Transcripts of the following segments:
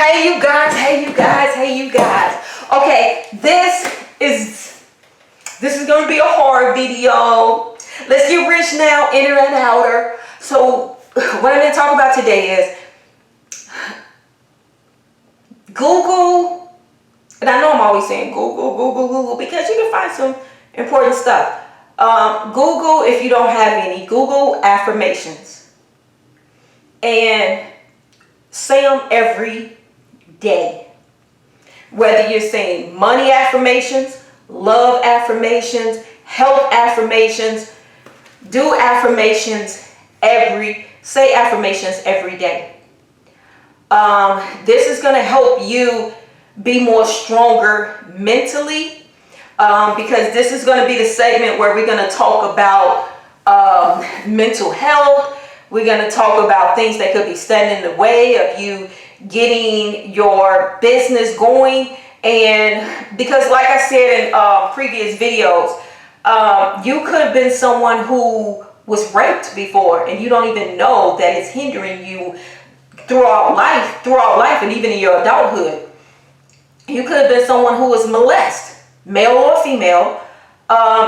Hey you guys, hey you guys, hey you guys. Okay, this is going to be a horror video. Let's get rich now, inner and outer. So what I'm going to talk about today is Google, and I know I'm always saying Google, because you can find some important stuff. Google, if you don't have any, Google affirmations. And say them every day. Whether you're saying money affirmations, love affirmations, health affirmations, do affirmations say affirmations every day. This is going to help you be more stronger mentally, because this is going to be the segment where we're going to talk about mental health. We're going to talk about things that could be standing in the way of you getting your business going. And because like I said in previous videos, you could have been someone who was raped before and you don't even know that it's hindering you throughout life and even in your adulthood. You could have been someone who was molested, male or female.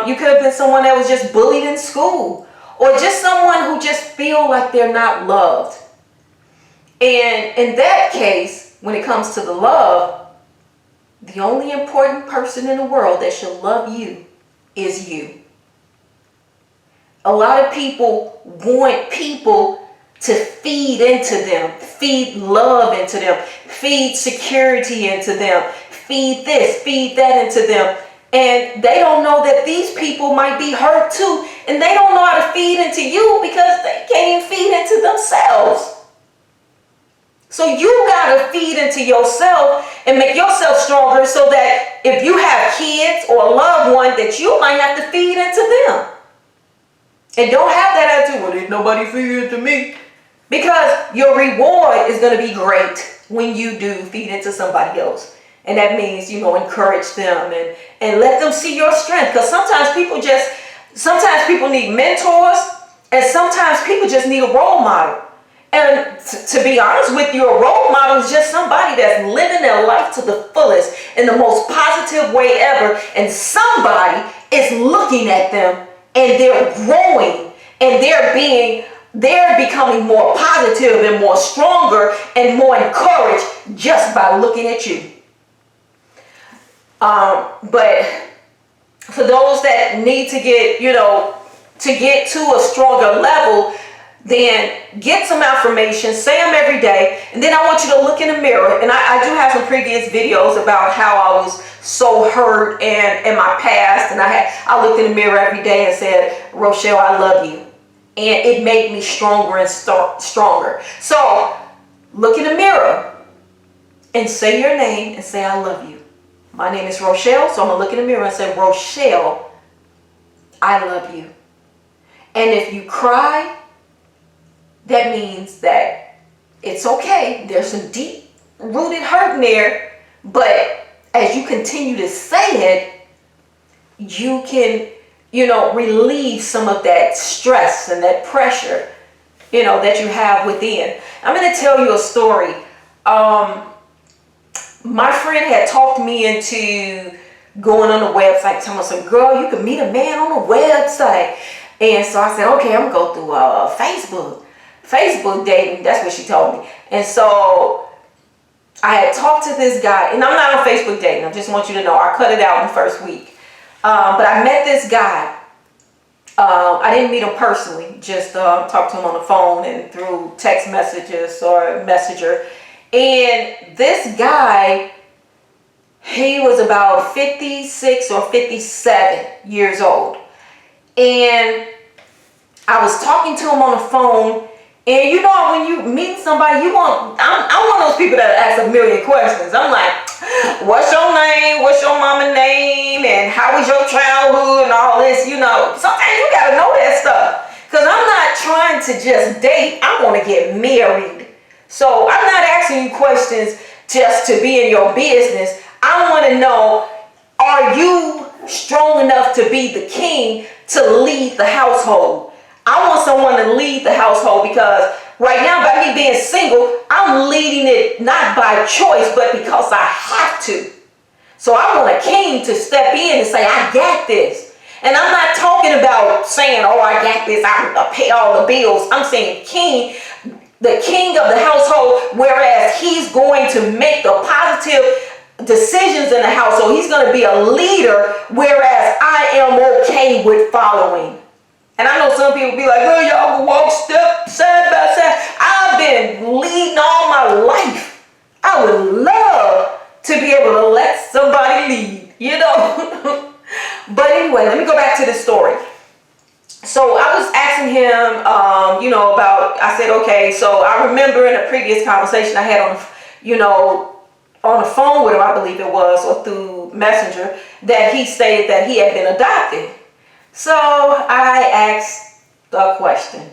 You could have been someone that was just bullied in school, or just someone who just feel like they're not loved. And in that case, when it comes to the love, the only important person in the world that should love you is you. A lot of people want people to feed into them, feed love into them, feed security into them, feed this, feed that into them. And they don't know that these people might be hurt too. And they don't know how to feed into you because they can't even feed into themselves. So you got to feed into yourself and make yourself stronger, so that if you have kids or a loved one, that you might have to feed into them. And don't have that attitude, well, there's nobody feeding into me. Because your reward is going to be great when you do feed into somebody else. And that means, encourage them and let them see your strength. Because sometimes people need mentors, and sometimes people just need a role model. And to be honest with you, a role model is just somebody that's living their life to the fullest in the most positive way ever. And somebody is looking at them and they're growing and they're becoming more positive and more stronger and more encouraged just by looking at you. But for those that need to get, to get to a stronger level, then get some affirmations, say them every day, and then I want you to look in the mirror. And I do have some previous videos about how I was so hurt and in my past, and I looked in the mirror every day and said, Rochelle, I love you. And it made me stronger and stronger. So look in the mirror and say your name and say, I love you. My name is Rochelle, so I'm going to look in the mirror and say, Rochelle, I love you. And if you cry, that means that it's okay. There's some deep-rooted hurt in there, but as you continue to say it, you can, relieve some of that stress and that pressure, that you have within. I'm going to tell you a story. My friend had talked me into going on the website, telling me, girl, you can meet a man on the website. And so I said, okay, I'm going to go through Facebook dating. That's what she told me. And so I had talked to this guy, and I'm not on Facebook dating. I just want you to know, I cut it out in the first week. But I met this guy. I didn't meet him personally, just talked to him on the phone and through text messages or Messenger. And this guy, he was about 56 or 57 years old. And I was talking to him on the phone. And when you meet somebody, I'm one of those people that ask a million questions. I'm like, what's your name? What's your mama's name? And how was your childhood and all this, Sometimes you got to know that stuff. Because I'm not trying to just date. I want to get married. So I'm not asking you questions just to be in your business. I want to know, are you strong enough to be the king to lead the household? I want someone to lead the household, because right now, by me being single, I'm leading it not by choice, but because I have to. So I want a king to step in and say, I got this. And I'm not talking about saying, oh, I got this, I'll pay all the bills. I'm saying king, the king of the household, whereas he's going to make the positive decisions in the household. He's going to be a leader, whereas I am okay with following. And I know some people be like, well, y'all can walk step side by side. I've been leading all my life. I would love to be able to let somebody lead, you know. But anyway, let me go back to the story. So I was asking him, about, I said, okay, so I remember in a previous conversation I had on the phone with him, I believe it was, or through Messenger, that he stated that he had been adopted. So I asked the question.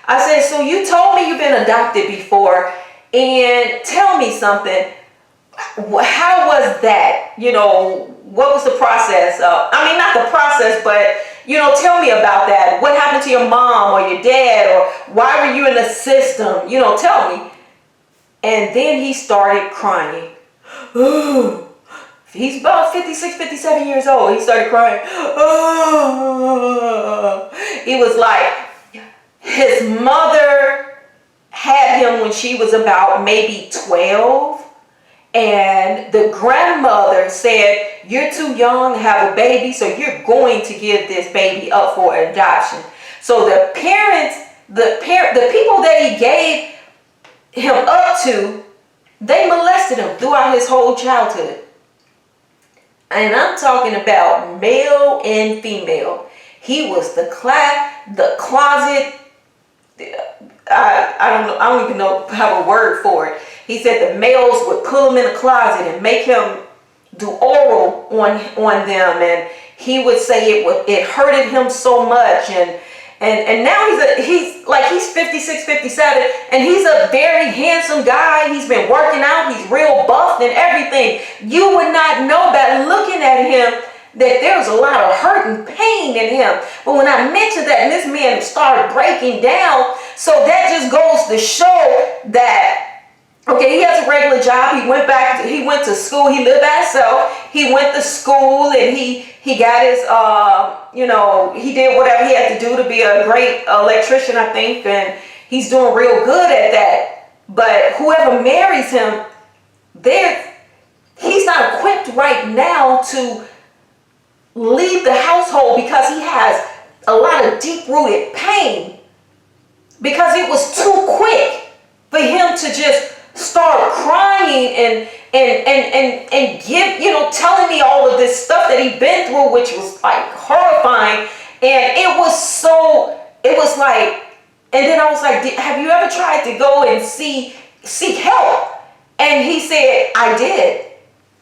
I said, so you told me you've been adopted before, and tell me something. How was that? What was the process? Not the process, but, tell me about that. What happened to your mom or your dad, or why were you in the system? Tell me. And then he started crying. He's about 56, 57 years old. He started crying. It was like his mother had him when she was about maybe 12. And the grandmother said, you're too young to have a baby, so you're going to give this baby up for adoption. So the parents, the people that he gave him up to, they molested him throughout his whole childhood. And I'm talking about male and female. He was the closet. I don't even have a word for it. He said the males would pull him in the closet and make him do oral on them, and he would say it hurted him so much, and now he's 56, 57, and he's a very handsome guy. He's been working out. He's real buffed and everything. You would not know by looking at him that there's a lot of hurt and pain in him. But when I mentioned that, and this man started breaking down, so that just goes to show that, okay, he has a regular job. He went to school. He lived by himself. He went to school, and he got his, he did whatever he had to do to be a great electrician, I think, and he's doing real good at that. But whoever marries him, he's not equipped right now to leave the household, because he has a lot of deep-rooted pain, because it was too quick for him to just start crying and give, telling me all of this stuff that he'd been through, which was like horrifying. And it was like, and then I was like, have you ever tried to go and seek help? And he said, I did.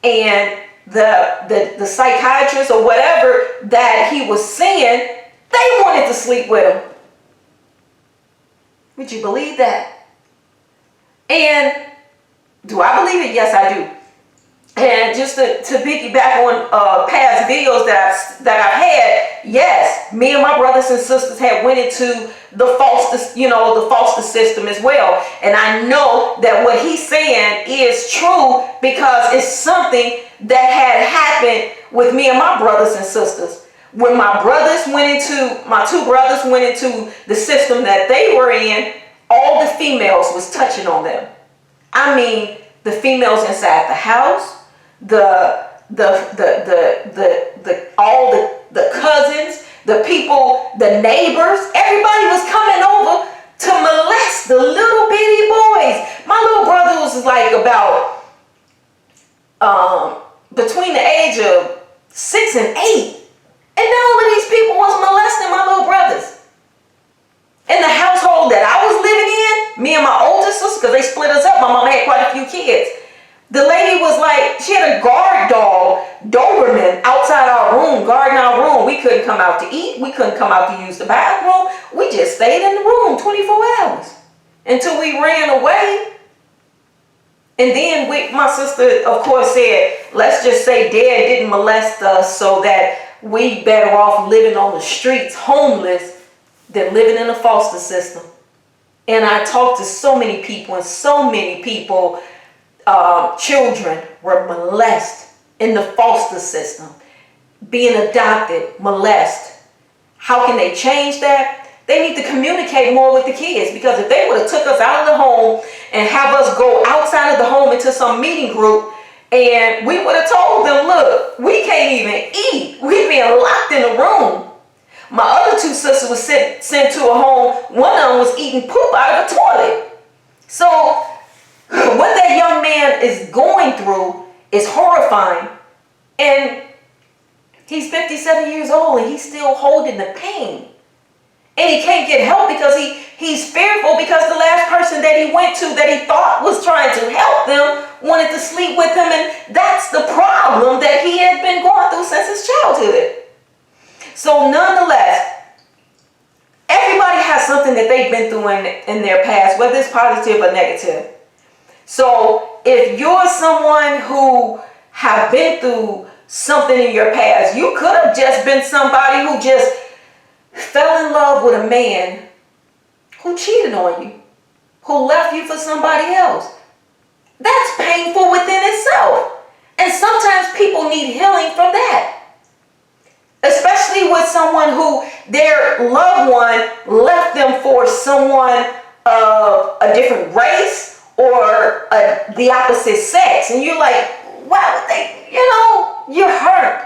And the psychiatrist or whatever that he was seeing, they wanted to sleep with him. Would you believe that? And do I believe it? Yes, I do. And just to piggyback on past videos that I've had, yes, me and my brothers and sisters had went into the foster system as well. And I know that what he's saying is true, because it's something that had happened with me and my brothers and sisters. When my two brothers went into the system that they were in, all the females was touching on them. I mean, the females inside the house, all the cousins, the people, the neighbors, everybody was coming over to molest the little bitty boys. My little brother was like about between the age of 6 and 8. And all of these people was molesting my little brothers. In the household that I was living in, me and my older sister, because they split us up, my mom had quite a few kids. The lady was like, she had a guard dog, Doberman, outside our room, guarding our room. We couldn't come out to eat. We couldn't come out to use the bathroom. We just stayed in the room 24 hours until we ran away. And then my sister, of course, said, let's just say Dad didn't molest us, so that we better off living on the streets, homeless, than living in a foster system. And I talked to so many people, and so many people, children were molested in the foster system, being adopted, molested. How can they change that? They need to communicate more with the kids, because if they would have took us out of the home and have us go outside of the home into some meeting group, and we would have told them, look, we can't even eat. We're being locked in a room. My other two sisters were sent to a home. One of them was eating poop out of a toilet. So what that young man is going through is horrifying. And he's 57 years old and he's still holding the pain. And he can't get help because he's fearful, because the last person that he went to that he thought was trying to help them wanted to sleep with him. And that's the problem that he had been going through since his childhood. So nonetheless, everybody has something that they've been through in their past, whether it's positive or negative. So if you're someone who have been through something in your past, you could have just been somebody who just fell in love with a man who cheated on you, who left you for somebody else. That's painful within itself. And sometimes people need healing from that. Especially with someone who their loved one left them for someone of a different race or the opposite sex. And you're like, why would they, you're hurt.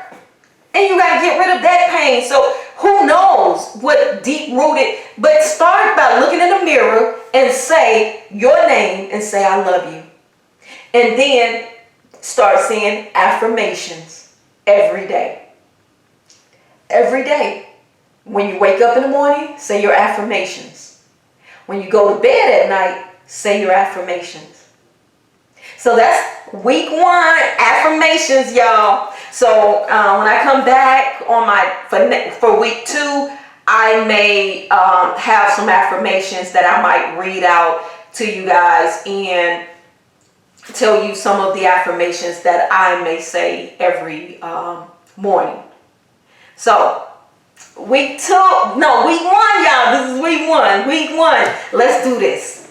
And you got to get rid of that pain. So who knows what deep-rooted, but start by looking in the mirror and say your name and say, I love you. And then start saying affirmations every day. Every day. When you wake up in the morning, say your affirmations. When you go to bed at night, say your affirmations. So that's week 1 affirmations, y'all. So when I come back for week 2, I may have some affirmations that I might read out to you guys and tell you some of the affirmations that I may say every morning. So week 1, y'all. This is week 1. Week 1. Let's do this.